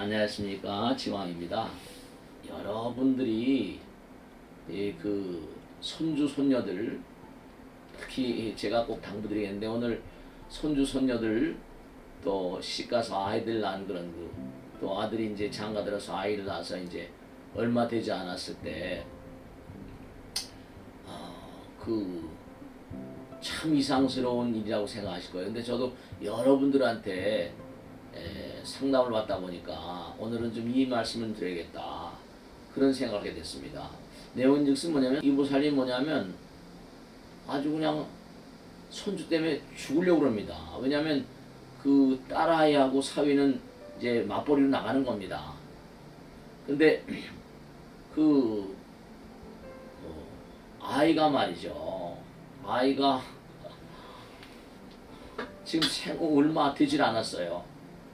안녕하십니까, 지왕입니다. 여러분들이 그 손주 손녀들, 특히 제가 꼭 당부드리겠는데, 오늘 손주 손녀들 또 시가서 아이들 낳은 그런 또 아들이 이제 장가 들어서 아이를 낳아서 이제 얼마 되지 않았을 때 참 이상스러운 일이라고 생각하실 거예요. 근데 저도 여러분들한테 상담을 받다 보니까 오늘은 좀 이 말씀을 드려야겠다, 그런 생각을 하게 됐습니다. 내용즉슨 뭐냐면, 이보살이 뭐냐면 아주 그냥 손주 때문에 죽으려고 그럽니다. 왜냐하면 그 딸아이하고 사위는 이제 맞벌이로 나가는 겁니다. 근데 아이가 말이죠, 아이가 지금 생후 얼마 되질 않았어요.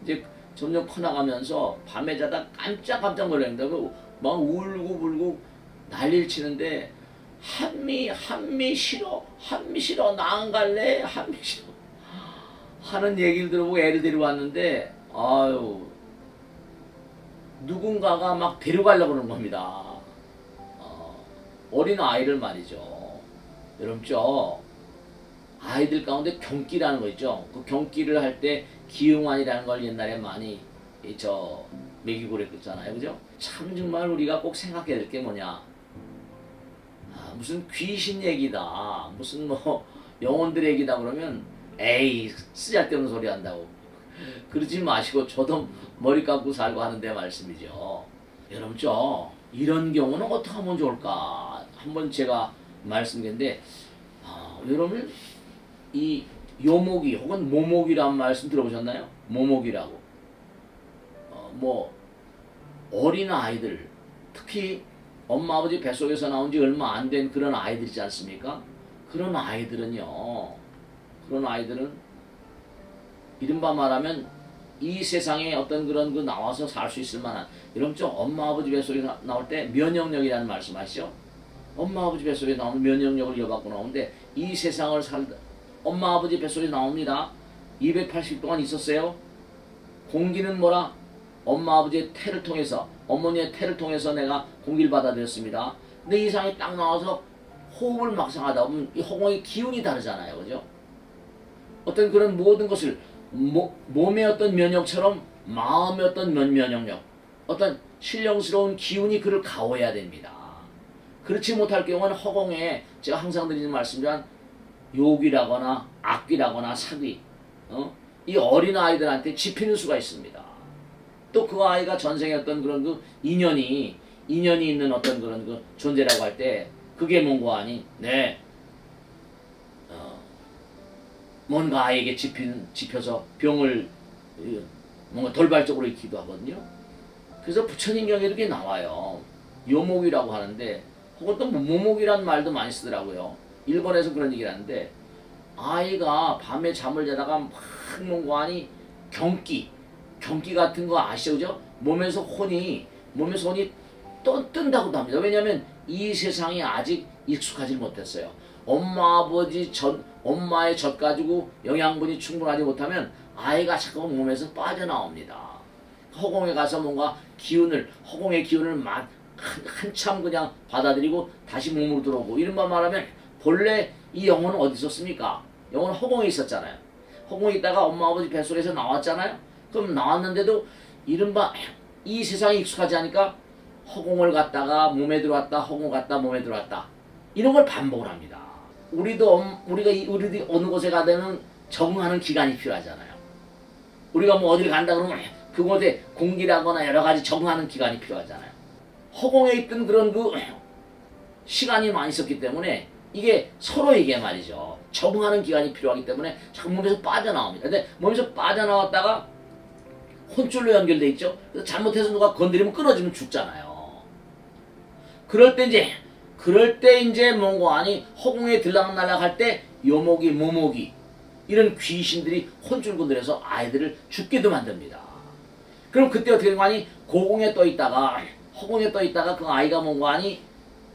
이제 점점 커나가면서 밤에 자다 깜짝 놀랍니다. 막 울고 난리를 치는데, 한미 싫어, 나 안 갈래, 한미 싫어 하는 얘기를 들어보고 애를 데려왔는데, 아유, 누군가가 막 데려가려고 그러는 겁니다. 어린 아이를 말이죠. 여러분, 아이들 가운데 경기라는 거 있죠. 그 경기를 할 때 기응환이라는 걸 옛날에 많이 먹이고 그랬잖아요. 그죠? 참 정말 우리가 꼭 생각해야 될 게 뭐냐. 무슨 귀신 얘기다, 무슨 영혼들 얘기다 그러면 에이, 쓰잘데없는 소리 한다고 그러지 마시고, 저도 머리 감고 살고 하는데 말씀이죠. 여러분, 이런 경우는 어떻게 하면 좋을까? 한번 제가 말씀드렸는데, 여러분, 이 요목이 혹은 모목이란 말씀 들어보셨나요? 모목이라고. 어린 아이들, 특히 엄마 아버지 뱃속에서 나온 지 얼마 안 된 그런 아이들 있지 않습니까? 그런 아이들은 이른바 말하면 이 세상에 어떤 그런 나와서 살 수 있을 만한, 이런 엄마 아버지 뱃속에서 나올 때 면역력이라는 말씀 아시죠? 엄마 아버지 뱃속에 나오면 면역력을 이어받고 나오는데, 이 세상을 엄마 아버지 뱃속에 나옵니다. 280 동안 있었어요. 공기는 뭐라? 엄마 아버지의 태를 통해서, 어머니의 태를 통해서 내가 공기를 받아들였습니다. 근데 이 세상에 딱 나와서 호흡을 막상 하다 보면 이 허공의 기운이 다르잖아요. 그죠? 어떤 그런 모든 것을 몸의 어떤 면역처럼 마음의 어떤 면역력, 어떤 신령스러운 기운이 그를 가호해야 됩니다. 그렇지 못할 경우는 허공에, 제가 항상 드리는 말씀이란, 욕이라거나 악귀라거나 사귀, 이 어린 아이들한테 집히는 수가 있습니다. 또 그 아이가 전생에 어떤 그런 인연이 있는 어떤 그런 존재라고 할 때, 그게 뭔가 아니, 뭔가 아이에게 집혀서 병을 뭔가 돌발적으로 일으키기도 하거든요. 그래서 부처님 경에도 그게 나와요. 요목이라고 하는데, 혹은 또 모목이라는 말도 많이 쓰더라고요. 일본에서 그런 얘기를 하는데, 아이가 밤에 잠을 자다가 막 뭔가 아니 경기 같은 거 아시죠? 그죠? 몸에서 혼이 뜬다고도 합니다. 왜냐하면 이 세상에 아직 익숙하지 못했어요. 엄마의 젖 가지고 영양분이 충분하지 못하면 아이가 자꾸 몸에서 빠져나옵니다. 허공에 가서 뭔가 허공의 기운을 한참 그냥 받아들이고 다시 몸으로 들어오고, 이른바 말하면 본래 이 영혼은 어디 있었습니까? 영혼은 허공에 있었잖아요. 허공에 있다가 엄마 아버지 뱃속에서 나왔잖아요. 그럼 나왔는데도 이른바 이 세상에 익숙하지 않으니까 허공을 갔다가 몸에 들어왔다, 허공 갔다 몸에 들어왔다, 이런 걸 반복을 합니다. 우리도 어느 곳에 가든 적응하는 기간이 필요하잖아요. 우리가 어디를 간다 그러면 그곳에 공기라거나 여러 가지 적응하는 기간이 필요하잖아요. 허공에 있던 그런 시간이 많이 있었기 때문에 이게 서로에게 말이죠, 적응하는 기간이 필요하기 때문에 자꾸 몸에서 빠져나옵니다. 근데 몸에서 빠져나왔다가 혼줄로 연결돼 있죠. 그래서 잘못해서 누가 건드리면 끊어지면 죽잖아요. 그럴 때 이제 뭔가 아니 허공에 들락날락 할 때 요목이 모목이 이런 귀신들이 혼줄 건드려서 아이들을 죽게도 만듭니다. 그럼 그때 어떻게 되는 거 아니, 허공에 떠 있다가 그 아이가 뭔가 아니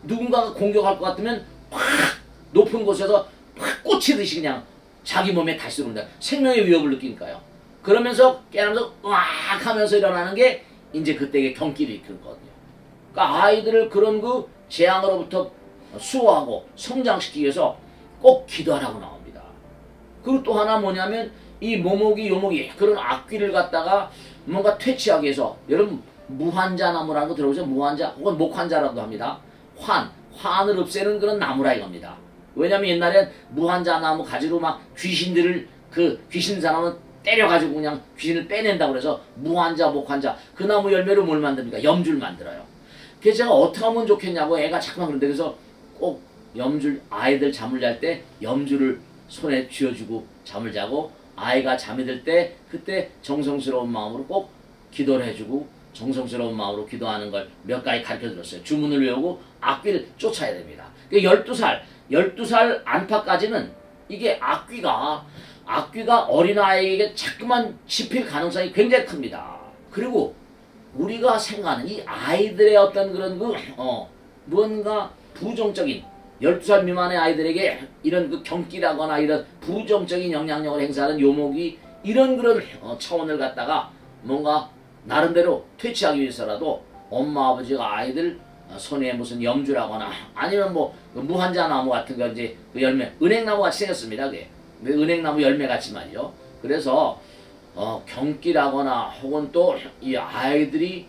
누군가가 공격할 것 같으면 확 높은 곳에서 확 꽂히듯이 그냥 자기 몸에 다시 들어온다. 생명의 위협을 느끼니까요. 그러면서 깨어나면서 으악 하면서 일어나는 게 이제 그때의 경기를 이끌거든요. 그러니까 아이들을 그런 그 재앙으로부터 수호하고 성장시키기 위해서 꼭 기도하라고 나옵니다. 그리고 또 하나 뭐냐면 이 모목이 요목이 그런 악귀를 갖다가 뭔가 퇴치하기 위해서 여러분 무환자 나무라는 거 들어보세요. 무환자 혹은 목환자라고 합니다. 환을 없애는 그런 나무라 이겁니다. 왜냐면 옛날엔 무환자 나무 가지로 막 귀신들을 그 귀신 사람은 때려가지고 그냥 귀신을 빼낸다고 그래서 무환자 목환자 그 나무 열매로 뭘 만듭니까? 염주를 만들어요. 그래서 제가 어떻게 하면 좋겠냐고 애가 자꾸만 그런데 그래서 꼭 염주 아이들 잠을 잘 때 염주를 손에 쥐어주고 잠을 자고 아이가 잠이 들 때 그때 정성스러운 마음으로 꼭 기도를 해주고 정성스러운 마음으로 기도하는 걸 몇 가지 가르쳐 들었어요. 주문을 외우고 악귀를 쫓아야 됩니다. 12살 안팎까지는 이게 악귀가 어린아이에게 자꾸만 집힐 가능성이 굉장히 큽니다. 그리고 우리가 생각하는 이 아이들의 어떤 그런 뭔가 부정적인 12살 미만의 아이들에게 이런 그 경기라거나 이런 부정적인 영향력을 행사하는 요목이 이런 그런 차원을 갖다가 뭔가 나름대로 퇴치하기 위해서라도 엄마 아버지가 아이들 손에 무슨 염주라거나 아니면 뭐 무환자 나무 같은 거 이제 그 열매 은행나무 같이 생겼습니다. 그게 은행나무 열매 같이 말이죠. 그래서 경기라거나 혹은 또 이 아이들이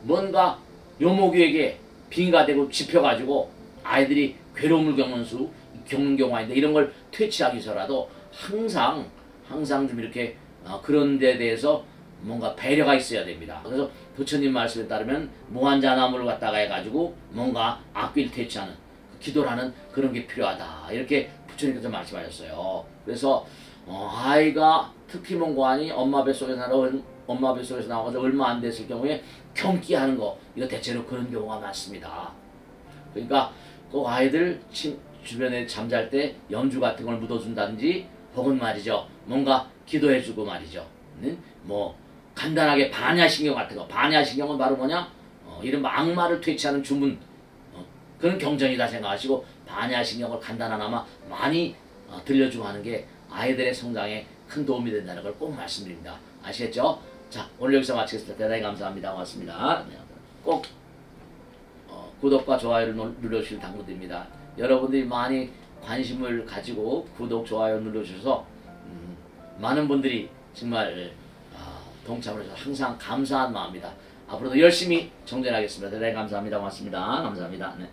뭔가 요목에게 빙의가 되고 집혀가지고 아이들이 괴로움을 겪는 경우가 있는데 이런 걸 퇴치하기 위해서라도 항상 좀 이렇게 그런 데 대해서 뭔가 배려가 있어야 됩니다. 그래서 부처님 말씀에 따르면 무환자 나무를 갖다가 해가지고 뭔가 악귀를 퇴치하는 기도라는 그런 게 필요하다. 이렇게 부처님께서 말씀하셨어요. 그래서 아이가 특히 뭔가니 엄마 뱃속에서 나와서 얼마 안 됐을 경우에 경기하는 거 이거 대체로 그런 경우가 많습니다. 그러니까 꼭 아이들 주변에 잠잘 때 염주 같은 걸 묻어준다든지 혹은 말이죠 뭔가 기도해주고 말이죠. 뭐 간단하게 반야신경 같은 거 반야신경은 바로 뭐냐 이런 악마를 퇴치하는 주문 그런 경전이다 생각하시고 반야신경을 간단하나마 많이 들려주고 하는 게 아이들의 성장에 큰 도움이 된다는 걸 꼭 말씀드립니다. 아시겠죠? 자 오늘 여기서 마치겠습니다. 대단히 감사합니다. 고맙습니다. 꼭 구독과 좋아요를 눌러주실 당부드립니다. 여러분들이 많이 관심을 가지고 구독, 좋아요 눌러주셔서 많은 분들이 정말 동참을 해서 항상 감사한 마음입니다. 앞으로도 열심히 정진하겠습니다. 대단히 감사합니다. 고맙습니다. 감사합니다. 네.